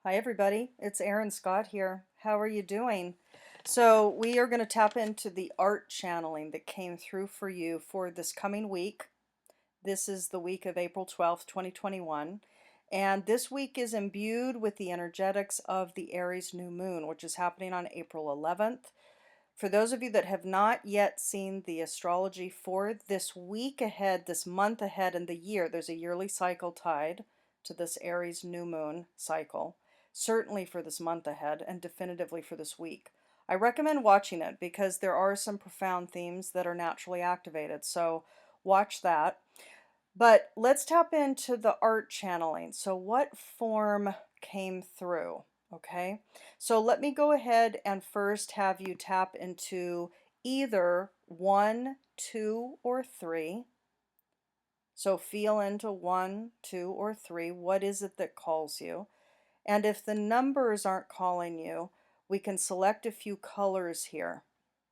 Hi everybody, it's Erin Scott here. How are you doing? So we are going to tap into the art channeling that came through for you for this coming week. This is the week of April 12th, 2021. And this week is imbued with the energetics of the Aries new moon, which is happening on April 11th. For those of you that have not yet seen the astrology for this week ahead, this month ahead, and the year, there's a yearly cycle tied to this Aries new moon cycle, certainly for this month ahead and definitively for this week. I recommend watching it because there are some profound themes that are naturally activated. So watch that. But let's tap into the art channeling. So what form came through? Okay, so let me go ahead and first have you tap into either 1, 2, or 3. So feel into 1, 2, or 3. What is it that calls you? And if the numbers aren't calling you, we can select a few colors here,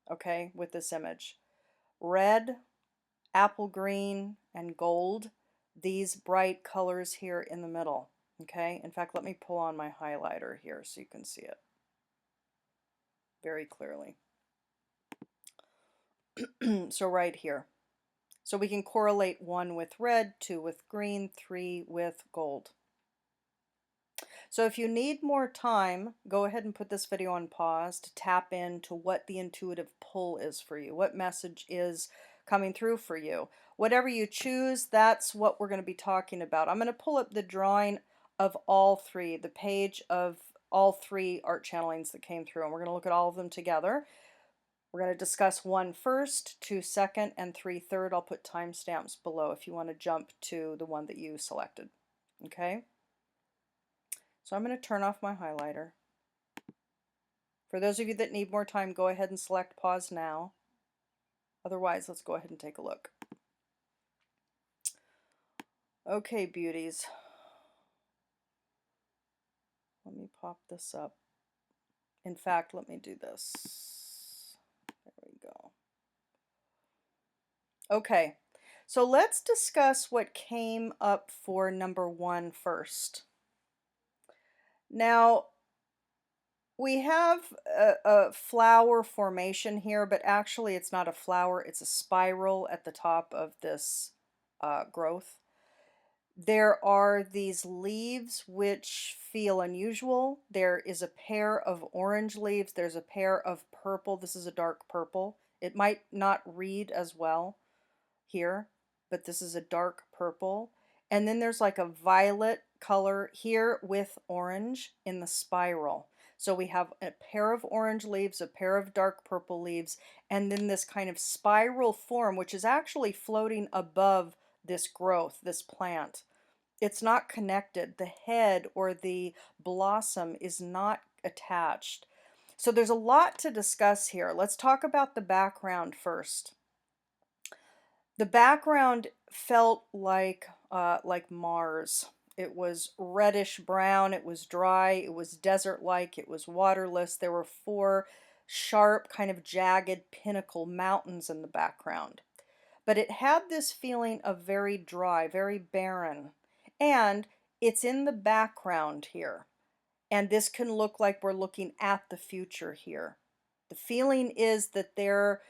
okay, with this image. Red, apple green, and gold, these bright colors here in the middle. Okay, in fact, let me pull on my highlighter here so you can see it very clearly. So right here. So we can correlate 1 with red, 2 with green, 3 with gold. So if you need more time, go ahead and put this video on pause to tap into what the intuitive pull is for you, what message is coming through for you. Whatever you choose, that's what we're going to be talking about. I'm going to pull up the drawing of all three, the page of all three art channelings that came through, and we're going to look at all of them together. We're going to discuss 1 first, 2 second, and 3 third. I'll put timestamps below if you want to jump to the one that you selected. Okay? So I'm going to turn off my highlighter. For those of you that need more time, go ahead and select pause now. Otherwise, let's go ahead and take a look. Okay, beauties. Let me pop this up. In fact, let me do this. There we go. Okay, so let's discuss what came up for number 1 first. Now, we have a flower formation here, but actually it's not a flower, it's a spiral at the top of this growth. There are these leaves which feel unusual. There is a pair of orange leaves. There's a pair of purple. This is a dark purple. It might not read as well here, but this is a dark purple. And then there's like a violet color here with orange in the spiral. So we have a pair of orange leaves, a pair of dark purple leaves, and then this kind of spiral form, which is actually floating above this growth, this plant. It's not connected. The head or the blossom is not attached. So there's a lot to discuss here. Let's talk about the background first. The background felt like Mars. It was reddish brown, it was dry, it was desert-like, it was waterless. There were 4 sharp, kind of jagged pinnacle mountains in the background. But it had this feeling of very dry, very barren. And it's in the background here. And this can look like we're looking at the future here. The feeling is that there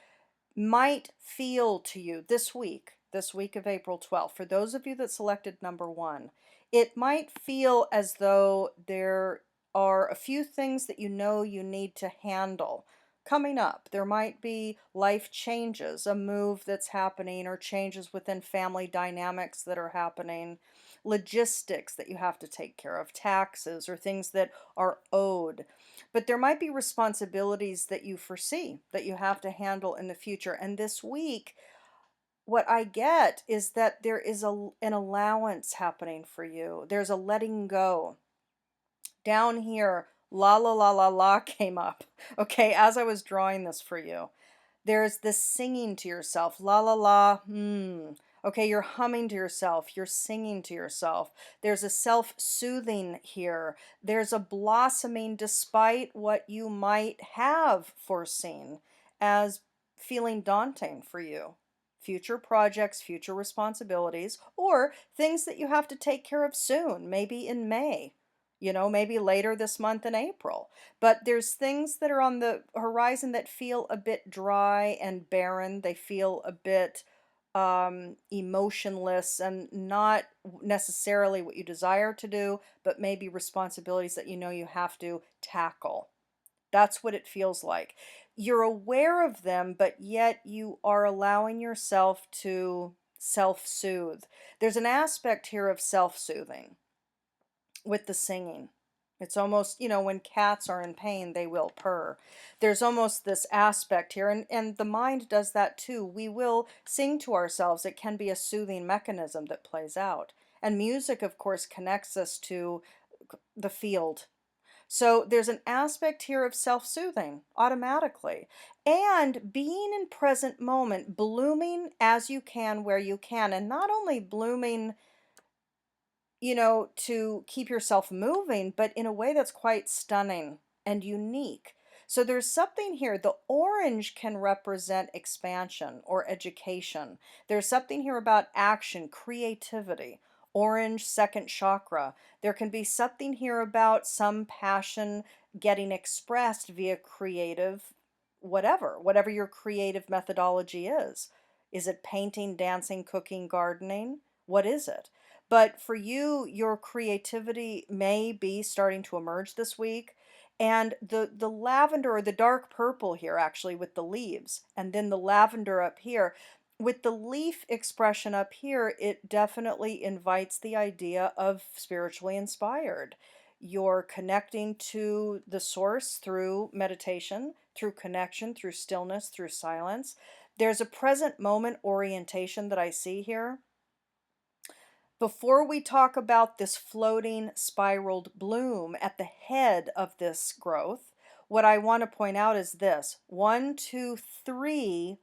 might feel to you this week of April 12th, for those of you that selected number 1, it might feel as though there are a few things that you know you need to handle coming up. There might be life changes, a move that's happening, or changes within family dynamics that are happening, logistics that you have to take care of, taxes, or things that are owed. But there might be responsibilities that you foresee that you have to handle in the future. And this week, what I get is that there is an allowance happening for you. There's a letting go. Down here, la la la la la came up, okay, as I was drawing this for you. There's this singing to yourself, la la la, okay, you're humming to yourself, you're singing to yourself. There's a self-soothing here. There's a blossoming despite what you might have foreseen as feeling daunting for you. Future projects, future responsibilities, or things that you have to take care of soon, maybe in May. maybe later this month in April. But there's things that are on the horizon that feel a bit dry and barren. They feel a bit emotionless and not necessarily what you desire to do, but maybe responsibilities that you have to tackle. That's what it feels like. You're aware of them, but yet you are allowing yourself to self soothe. There's an aspect here of self soothing with the singing. It's almost, when cats are in pain, they will purr. There's almost this aspect here, and the mind does that too. We will sing to ourselves. It can be a soothing mechanism that plays out. And music, of course, connects us to the field. So there's an aspect here of self soothing automatically. And being in present moment, blooming as you can, where you can, and not only blooming to keep yourself moving, but in a way that's quite stunning and unique. So there's something here. The orange can represent expansion or education. There's something here about action, creativity. Orange, second chakra. There can be something here about some passion getting expressed via creative, whatever your creative methodology is. Is it painting, dancing, cooking, gardening? What is it? But for you, your creativity may be starting to emerge this week. And the lavender or the dark purple here, actually, with the leaves, and then the lavender up here. With the leaf expression up here, it definitely invites the idea of spiritually inspired. You're connecting to the source through meditation, through connection, through stillness, through silence. There's a present moment orientation that I see here. Before we talk about this floating spiraled bloom at the head of this growth, what I want to point out is this: one, two, three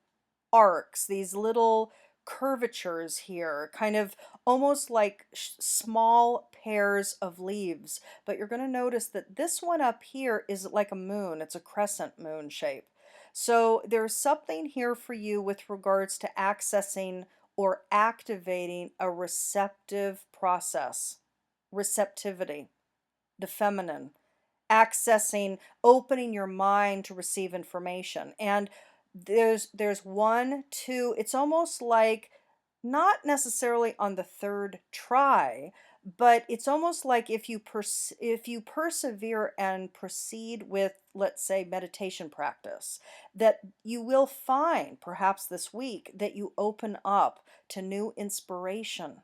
arcs, these little curvatures here, kind of almost like small pairs of leaves. But you're going to notice that this one up here is like a moon, it's a crescent moon shape. So there's something here for you with regards to accessing or activating a receptive process, receptivity, the feminine, accessing, opening your mind to receive information. And there's one, two, it's almost like not necessarily on the third try, but it's almost like if you persevere and proceed with, let's say, meditation practice, that you will find perhaps this week that you open up to new inspiration.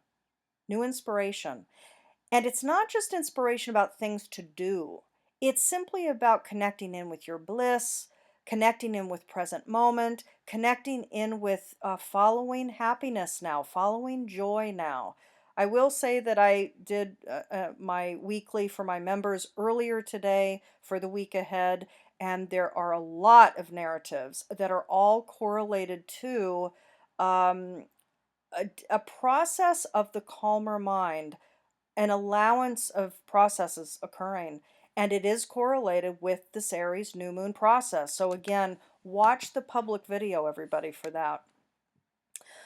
New inspiration. And it's not just inspiration about things to do, it's simply about connecting in with your bliss, connecting in with present moment, connecting in with following happiness now, following joy now. I will say that I did my weekly for my members earlier today for the week ahead, and there are a lot of narratives that are all correlated to um, a process of the calmer mind, an allowance of processes occurring, and it is correlated with this Aries new moon process. So again, watch the public video, everybody, for that.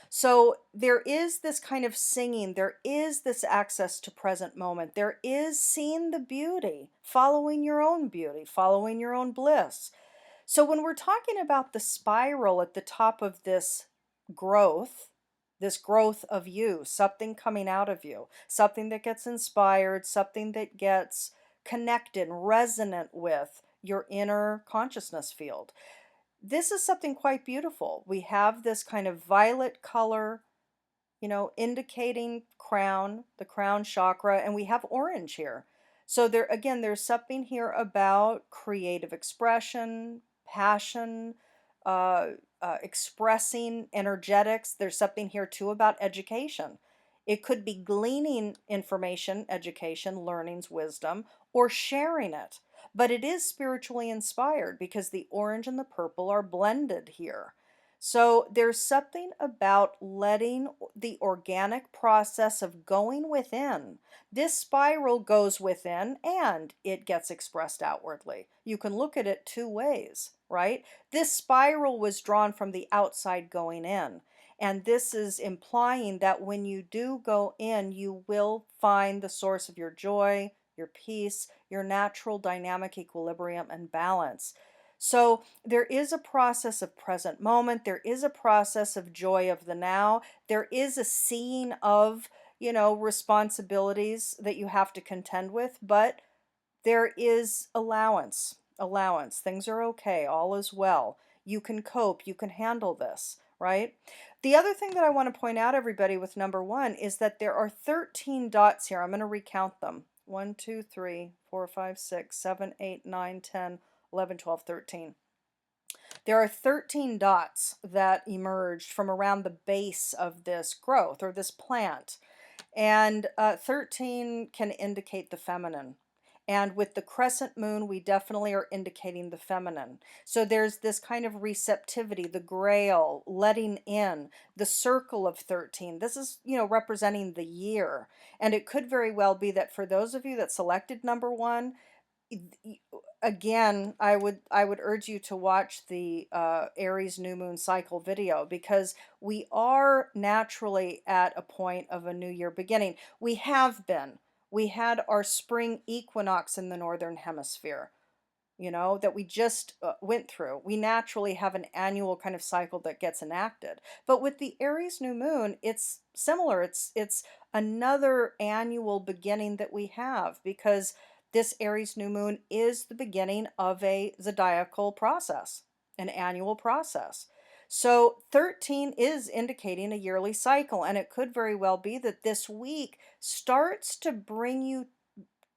So there is this kind of singing, there is this access to present moment, there is seeing the beauty, following your own beauty, following your own bliss. So when we're talking about the spiral at the top of growth, this growth of you, something coming out of you, something that gets inspired, something that gets connected, resonant with your inner consciousness field. This is something quite beautiful. We have this kind of violet color, indicating crown, the crown chakra, and we have orange here. So there again, there's something here about creative expression, passion, uh, expressing energetics. There's something here too about education. It could be gleaning information, education, learnings, wisdom, or sharing it. But it is spiritually inspired because the orange and the purple are blended here. So there's something about letting the organic process of going within. This spiral goes within and it gets expressed outwardly. You can look at it two ways, right? This spiral was drawn from the outside going in. And this is implying that when you do go in, you will find the source of your joy, your peace, your natural dynamic equilibrium and balance. So there is a process of present moment. There is a process of joy of the now. There is a seeing of, responsibilities that you have to contend with, but there is allowance. Things are okay. All is well. You can cope. You can handle this, right? The other thing that I want to point out, everybody, with number one is that there are 13 dots here. I'm going to recount them. 1, 2, 3, 4, 5, 6, 7, 8, 9, 10, 11, 12, 13. There are 13 dots that emerged from around the base of this growth or this plant. And 13 can indicate the feminine. And with the crescent moon, we definitely are indicating the feminine. So there's this kind of receptivity, the grail, letting in, the circle of 13. This is, representing the year. And it could very well be that for those of you that selected number one, again, I would urge you to watch the Aries new moon cycle video, because we are naturally at a point of a new year beginning. We have been. We had our spring equinox in the northern hemisphere, that we just went through. We naturally have an annual kind of cycle that gets enacted. But with the Aries new moon, it's similar. It's another annual beginning that we have, because this Aries new moon is the beginning of a zodiacal process, an annual process. So 13 is indicating a yearly cycle, and it could very well be that this week starts to bring you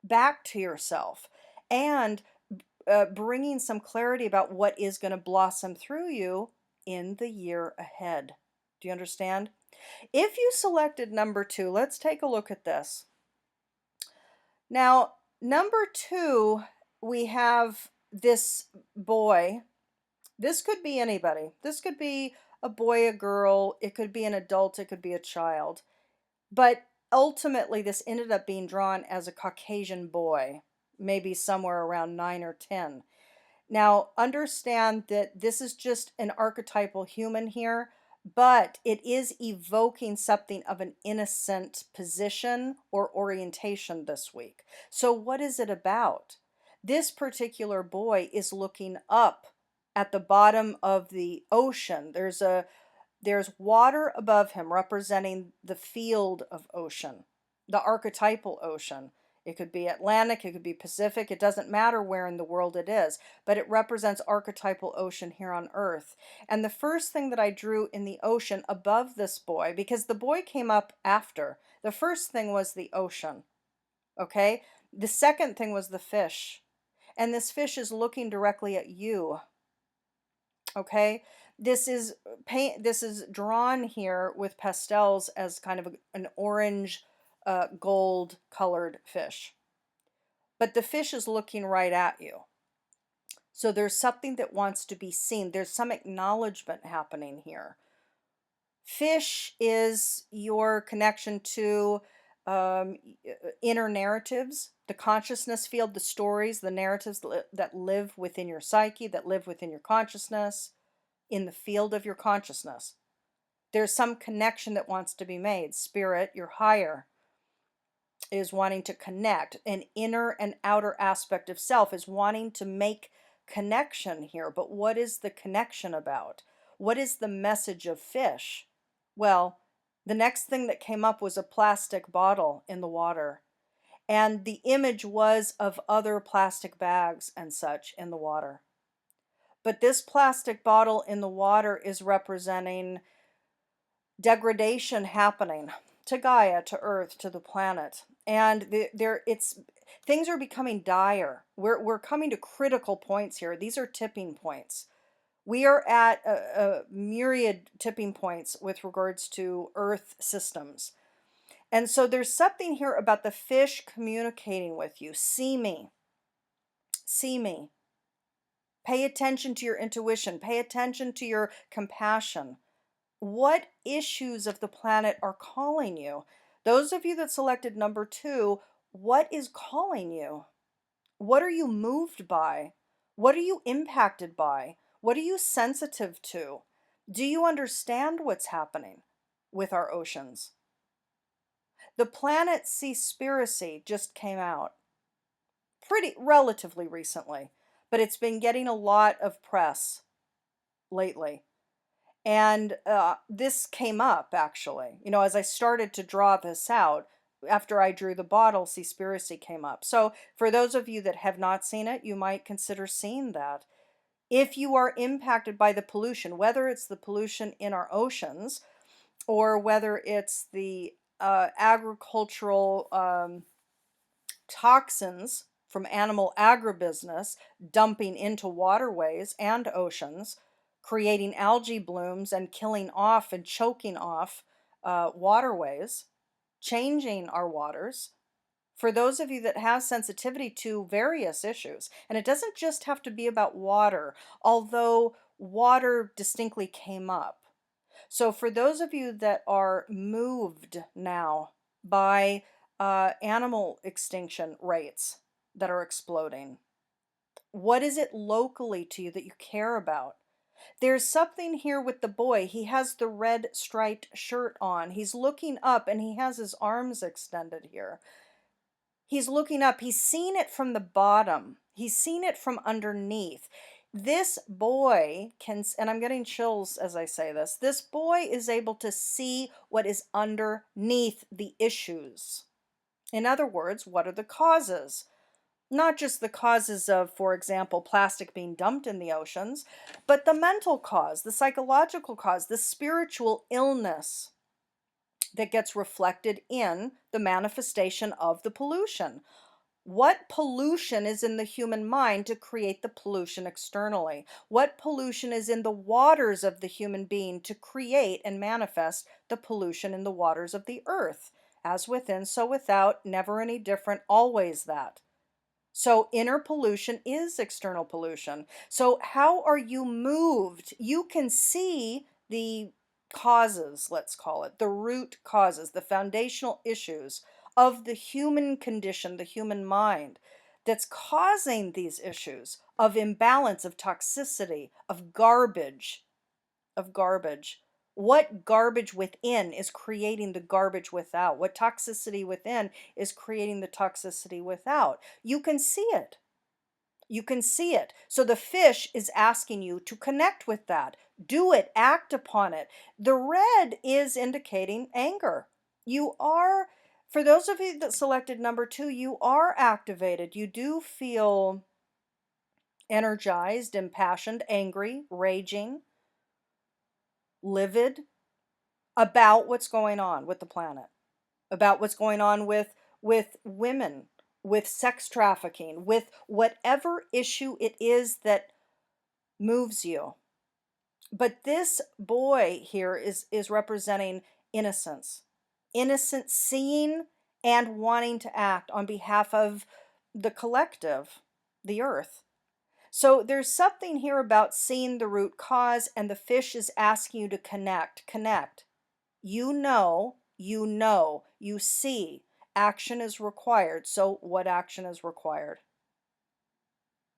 back to yourself and bringing some clarity about what is going to blossom through you in the year ahead. Do you understand? If you selected number two, let's take a look at this. Now, number two, we have this boy. This could be anybody. This could be a boy, a girl, it could be an adult, it could be a child. But ultimately, this ended up being drawn as a Caucasian boy, maybe somewhere around 9 or 10. Now, understand that this is just an archetypal human here, but it is evoking something of an innocent position or orientation this week. So, what is it about? This particular boy is looking up at the bottom of the ocean. There's water above him representing the field of ocean, the archetypal ocean. It could be Atlantic, it could be Pacific, it doesn't matter where in the world it is, but it represents archetypal ocean here on Earth. And the first thing that I drew in the ocean above this boy, because the boy came up after, the first thing was the ocean, okay? The second thing was the fish. And this fish is looking directly at you, okay? This is drawn here with pastels as kind of an orange gold colored fish, but the fish is looking right at you. So there's something that wants to be seen. There's some acknowledgement happening here. Fish is your connection to inner narratives, the consciousness field, the stories, the narratives that live within your psyche, that live within your consciousness, in the field of your consciousness. There's some connection that wants to be made. Spirit, your higher, is wanting to connect. An inner and outer aspect of self is wanting to make connection here. But what is the connection about? What is the message of fish? Well, the next thing that came up was a plastic bottle in the water. And the image was of other plastic bags and such in the water. But this plastic bottle in the water is representing degradation happening to Gaia, to Earth, to the planet. And things are becoming dire. We're coming to critical points here. These are tipping points. We are at a myriad tipping points with regards to Earth systems. And so there's something here about the fish communicating with you. See me. See me. Pay attention to your intuition. Pay attention to your compassion. What issues of the planet are calling you? Those of you that selected number two, what is calling you? What are you moved by? What are you impacted by? What are you sensitive to? Do you understand what's happening with our oceans? The planet Seaspiracy just came out. pretty relatively recently, but it's been getting a lot of press lately. And this came up actually, as I started to draw this out. After I drew the bottle, Seaspiracy came up. So for those of you that have not seen it, you might consider seeing that. If you are impacted by the pollution, whether it's the pollution in our oceans or whether it's the agricultural toxins from animal agribusiness dumping into waterways and oceans, creating algae blooms and killing off and choking off waterways, changing our waters. For those of you that have sensitivity to various issues, and it doesn't just have to be about water, although water distinctly came up. So for those of you that are moved now by animal extinction rates that are exploding, what is it locally to you that you care about? There's something here with the boy. He has the red striped shirt on. He's looking up and he has his arms extended here. He's looking up. He's seen it from the bottom. He's seen it from underneath. This boy can, and I'm getting chills as I say this boy is able to see what is underneath the issues. In other words, what are the causes? Not just the causes of, for example, plastic being dumped in the oceans, but the mental cause, the psychological cause, the spiritual illness that gets reflected in the manifestation of the pollution. What pollution is in the human mind to create the pollution externally? What pollution is in the waters of the human being to create and manifest the pollution in the waters of the earth? As within, so without, never any different, always that. So inner pollution is external pollution. So how are you moved? You can see the causes, let's call it, the root causes, the foundational issues of the human condition, the human mind that's causing these issues of imbalance, of toxicity, of garbage, of garbage. What garbage within is creating the garbage without? What toxicity within is creating the toxicity without? You can see it. You can see it. So the fish is asking you to connect with that. Do it, act upon it. The red is indicating anger. You are, for those of you that selected number 2, you are activated. You do feel energized, impassioned, angry, raging, livid about what's going on with the planet, about what's going on with women, with sex trafficking, with whatever issue it is that moves you. But this boy here is representing innocence. Innocence, seeing and wanting to act on behalf of the collective, the earth. So there's something here about seeing the root cause, and the fish is asking you to connect. Connect. You see, action is required. So what action is required?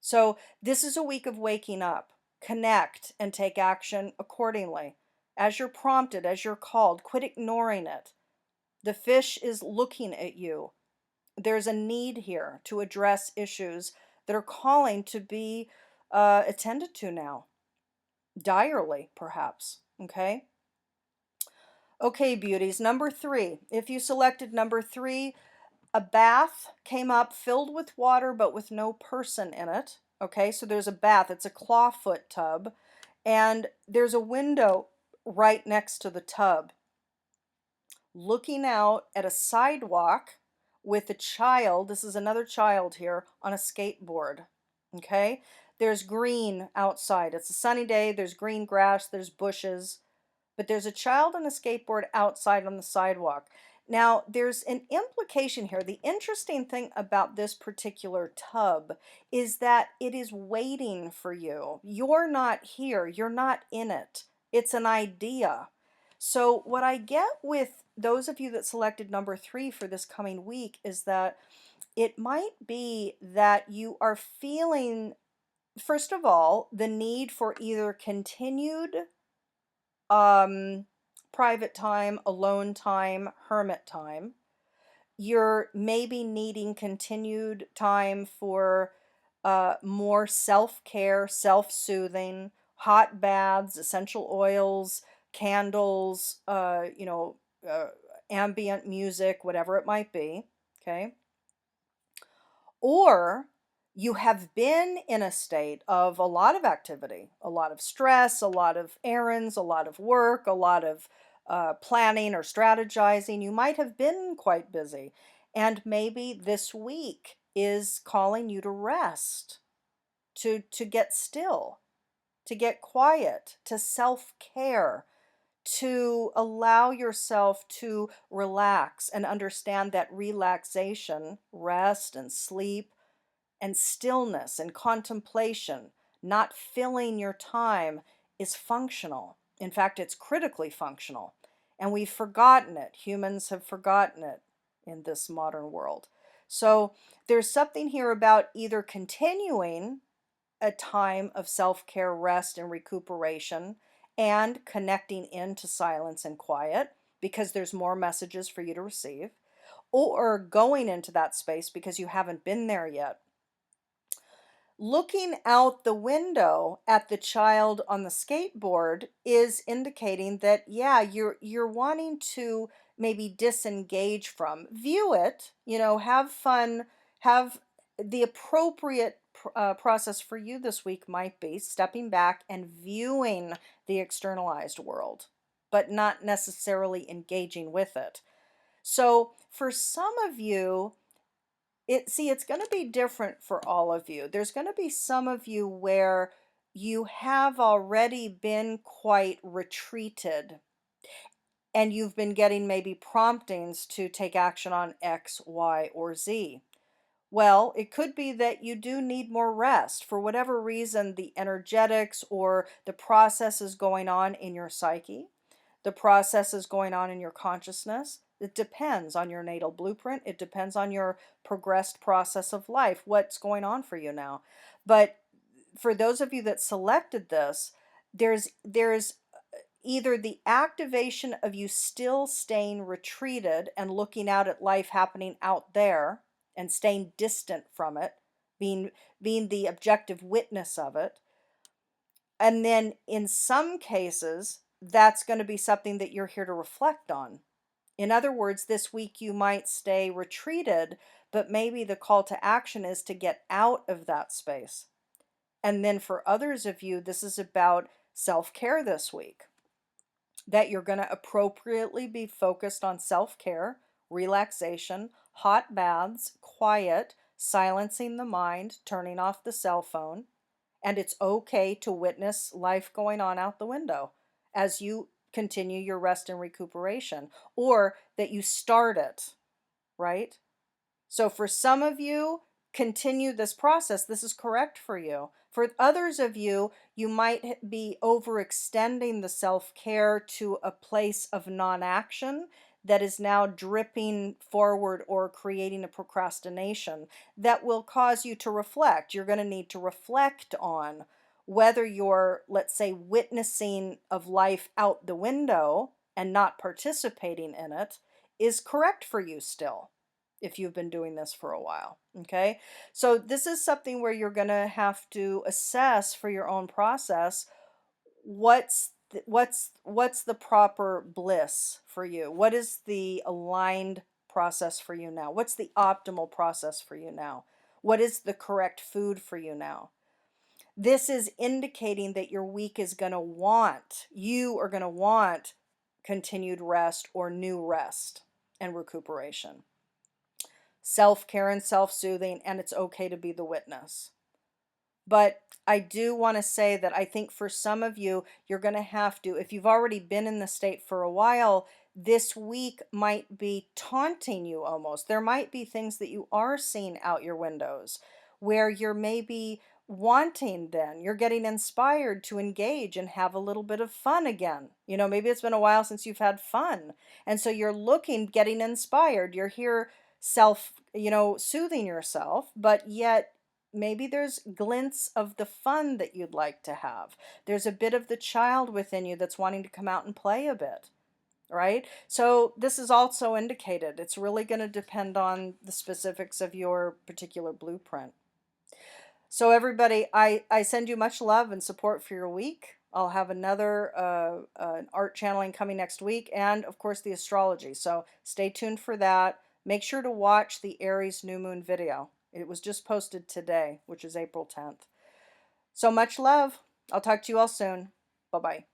So this is a week of waking up. Connect and take action accordingly. As you're prompted, as you're called, quit ignoring it. The fish is looking at you. There's a need here to address issues that are calling to be attended to now. Direly, perhaps. Okay? Okay, beauties. Number 3. If you selected number 3, a bath came up filled with water but with no person in it. Okay, so there's a bath. It's a clawfoot tub. And there's a window right next to the tub. Looking out at a sidewalk with a child. This is another child here on a skateboard. Okay, there's green outside. It's a sunny day. There's green grass. There's bushes. But there's a child on a skateboard outside on the sidewalk. Now, there's an implication here. The interesting thing about this particular tub is that it is waiting for you. You're not here. You're not in it. It's an idea. So what I get with those of you that selected number 3 for this coming week is that it might be that you are feeling, first of all, the need for either continued private time, alone time, hermit time. You're maybe needing continued time for more self-care, self-soothing, hot baths, essential oils, candles, uh, ambient music, whatever it might be. Okay. Or you have been in a state of a lot of activity, a lot of stress, a lot of errands, a lot of work, a lot of planning or strategizing. You might have been quite busy. And maybe this week is calling you to rest, to get still, to get quiet, to self care, to allow yourself to relax and understand that relaxation, rest, and sleep and stillness and contemplation, not filling your time, is functional. In fact, it's critically functional. And we've forgotten it. Humans have forgotten it in this modern world. So there's something here about either continuing a time of self care, rest, and recuperation and connecting into silence and quiet because there's more messages for you to receive, or going into that space because you haven't been there yet. Looking out the window at the child on the skateboard is indicating that, yeah, you're wanting to maybe disengage from, view it, have fun, have the appropriate process for you this week might be stepping back and viewing the externalized world, but not necessarily engaging with it. So for some of you, it's going to be different for all of you. There's going to be some of you where you have already been quite retreated and you've been getting maybe promptings to take action on X, Y, or Z. Well, it could be that you do need more rest. For whatever reason, the energetics or the processes going on in your psyche, the processes going on in your consciousness, it depends on your natal blueprint. It depends on your progressed process of life, what's going on for you now. But for those of you that selected this, there's either the activation of you still staying retreated and looking out at life happening out there and staying distant from it, being being the objective witness of it. And then in some cases, that's going to be something that you're here to reflect on. In other words, this week you might stay retreated, but maybe the call to action is to get out of that space. And then for others of you, this is about self-care this week, that you're going to appropriately be focused on self-care, relaxation, hot baths, quiet, silencing the mind, turning off the cell phone, and it's okay to witness life going on out the window as you continue your rest and recuperation, or that you start it, right? So for some of you, continue this process. This is correct for you. For others of you, you might be overextending the self-care to a place of non-action that is now dripping forward or creating a procrastination that will cause you to reflect. You're going to need to reflect on whether you're, let's say, witnessing of life out the window and not participating in it is correct for you still, if you've been doing this for a while. Okay. So this is something where you're going to have to assess for your own process what's the proper bliss for you? What is the aligned process for you now? What's the optimal process for you now? What is the correct food for you now? This is indicating that your week is going to want, you are going to want continued rest or new rest and recuperation, self-care and self-soothing, and it's okay to be the witness. But I do want to say that I think for some of you, you're going to have to, if you've already been in the state for a while, this week might be taunting you almost. There might be things that you are seeing out your windows where you're maybe wanting, then you're getting inspired to engage and have a little bit of fun again. Maybe it's been a while since you've had fun. And so you're looking, getting inspired. You're here soothing yourself, but yet maybe there's glints of the fun that you'd like to have. There's a bit of the child within you that's wanting to come out and play a bit, right? So this is also indicated. It's really going to depend on the specifics of your particular blueprint. So everybody, I send you much love and support for your week. I'll have another art channeling coming next week, and of course the astrology. So stay tuned for that. Make sure to watch the Aries new moon video. It was just posted today, which is April 10th. So much love. I'll talk to you all soon. Bye bye.